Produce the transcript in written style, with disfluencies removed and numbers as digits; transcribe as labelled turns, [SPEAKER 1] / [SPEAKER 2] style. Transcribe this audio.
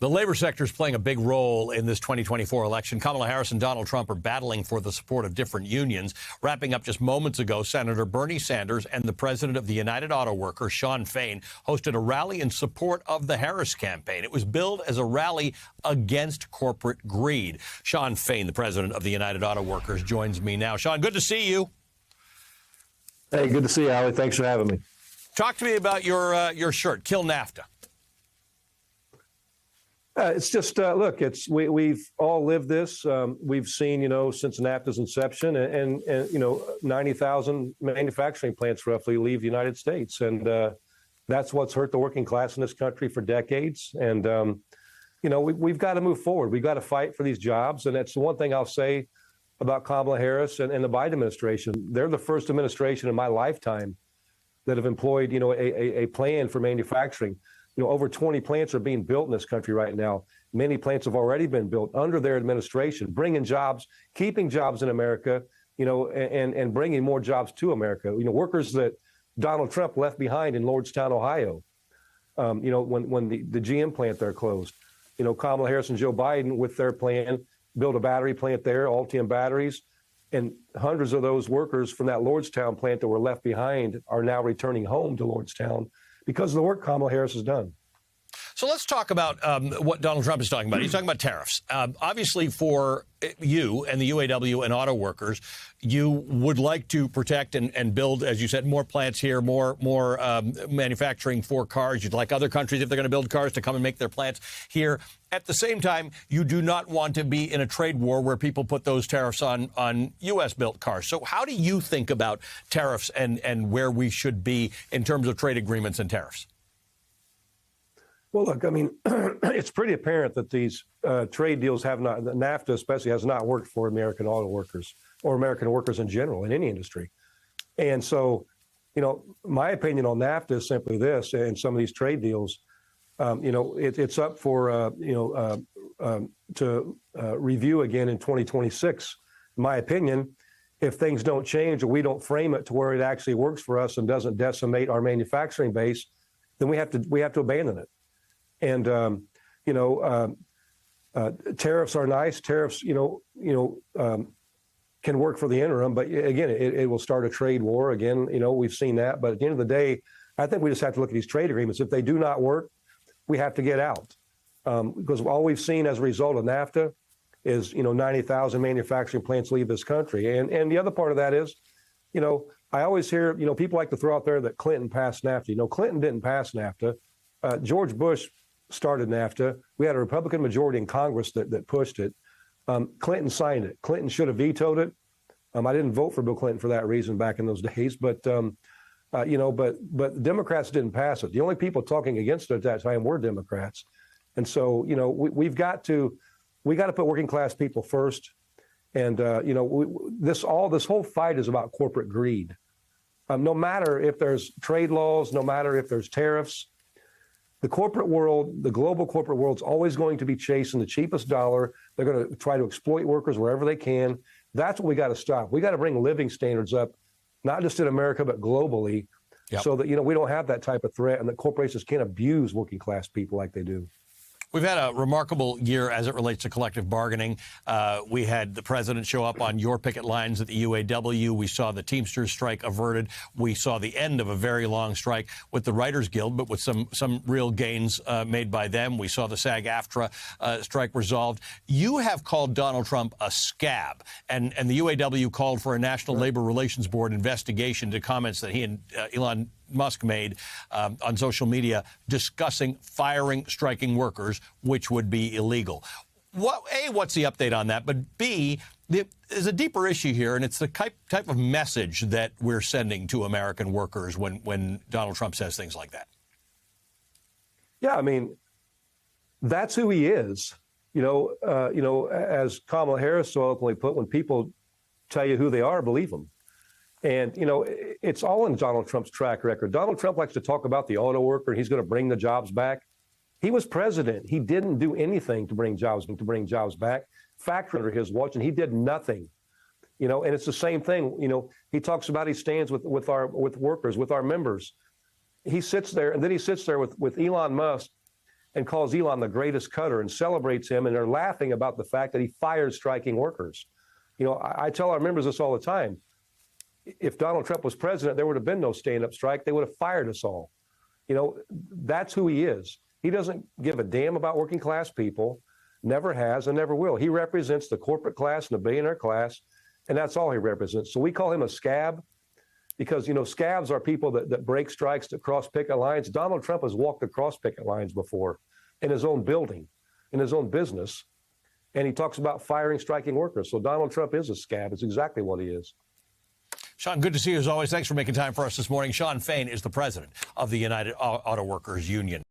[SPEAKER 1] The labor sector is playing a big role in this 2024 election. Kamala Harris and Donald Trump are battling for the support of different unions. Wrapping up just moments ago, Senator Bernie Sanders and the president of the United Auto Workers, Shawn Fain, hosted a rally in support of the Harris campaign. It was billed as a rally against corporate greed. Shawn Fain, the president of the United Auto Workers, joins me now. Shawn, good to see you.
[SPEAKER 2] Hey, good to see you, Ali. Thanks for having me.
[SPEAKER 1] Talk to me about your shirt, Kill NAFTA.
[SPEAKER 2] It's just, look, we've all lived this. We've seen, since NAFTA's inception and 90,000 manufacturing plants roughly leave the United States. And that's what's hurt the working class in this country for decades. And, we've got to move forward. We've got to fight for these jobs. And that's the one thing I'll say about Kamala Harris and the Biden administration. They're the first administration in my lifetime that have employed, a plan for manufacturing. Over 20 plants are being built in this country right now. Many plants have already been built under their administration, bringing jobs, keeping jobs in America, and bringing more jobs to America. Workers that Donald Trump left behind in Lordstown, Ohio, when the GM plant there closed. Kamala Harris and Joe Biden, with their plan, built a battery plant there, Ultium Batteries, and hundreds of those workers from that Lordstown plant that were left behind are now returning home to Lordstown because of the work Kamala Harris has done.
[SPEAKER 1] So let's talk about what Donald Trump is talking about. He's talking about tariffs. Obviously, for you and the UAW and auto workers, you would like to protect and build, as you said, more plants here, more manufacturing for cars. You'd like other countries, if they're going to build cars, to come and make their plants here. At the same time, you do not want to be in a trade war where people put those tariffs on U.S.-built cars. So how do you think about tariffs and where we should be in terms of trade agreements and tariffs?
[SPEAKER 2] Well, look, I mean, it's pretty apparent that these trade deals have not, NAFTA especially, has not worked for American auto workers or American workers in general in any industry. And so, my opinion on NAFTA is simply this, and some of these trade deals, it's up for, to review again in 2026. In my opinion, if things don't change or we don't frame it to where it actually works for us and doesn't decimate our manufacturing base, then we have to abandon it. And, tariffs are nice. Tariffs, can work for the interim. But again, it will start a trade war. Again, we've seen that. But at the end of the day, I think we just have to look at these trade agreements. If they do not work, we have to get out. Because all we've seen as a result of NAFTA is, 90,000 manufacturing plants leave this country. And the other part of that is, I always hear, people like to throw out there that Clinton passed NAFTA. Clinton didn't pass NAFTA. George Bush started NAFTA. We had a Republican majority in Congress that pushed it. Clinton signed it. Clinton should have vetoed it. I didn't vote for Bill Clinton for that reason back in those days. But Democrats didn't pass it. The only people talking against it at that time were Democrats. And so, we've got to put working class people first. And this whole fight is about corporate greed. No matter if there's trade laws, no matter if there's tariffs. The corporate world, the global corporate world, is always going to be chasing the cheapest dollar. They're going to try to exploit workers wherever they can. That's what we got to stop. We got to bring living standards up, not just in America, but globally, so that, we don't have that type of threat and that corporations can't abuse working class people like they do.
[SPEAKER 1] We've had a remarkable year as it relates to collective bargaining. We had the president show up on your picket lines at the UAW. We saw the Teamsters strike averted. We saw the end of a very long strike with the Writers Guild, but with some real gains made by them. We saw the SAG-AFTRA strike resolved. You have called Donald Trump a scab, and the UAW called for a National Labor Relations Board investigation to comments that he and Elon Musk made on social media discussing firing striking workers, which would be illegal. What's the update on that? But B, there's a deeper issue here, and it's the type of message that we're sending to American workers when Donald Trump says things like that.
[SPEAKER 2] Yeah, I mean, that's who he is. As Kamala Harris so eloquently put, when people tell you who they are, believe them. And, it's all in Donald Trump's track record. Donald Trump likes to talk about the auto worker, and he's going to bring the jobs back. He was president. He didn't do anything to bring jobs back. Factory under his watch, and he did nothing. And it's the same thing. He talks about he stands with workers, with our members. He sits there, and then he sits there with Elon Musk and calls Elon the greatest cutter and celebrates him, and they're laughing about the fact that he fired striking workers. You know, I tell our members this all the time. If Donald Trump was president, there would have been no stand-up strike. They would have fired us all. You know, that's who he is. He doesn't give a damn about working class people, never has and never will. He represents the corporate class and the billionaire class, and that's all he represents. So we call him a scab because, you know, scabs are people that break strikes, that cross picket lines. Donald Trump has walked across picket lines before in his own building, in his own business, and he talks about firing striking workers. So Donald Trump is a scab. It's exactly what he is.
[SPEAKER 1] Sean, good to see you as always. Thanks for making time for us this morning. Shawn Fain is the president of the United Auto Workers Union.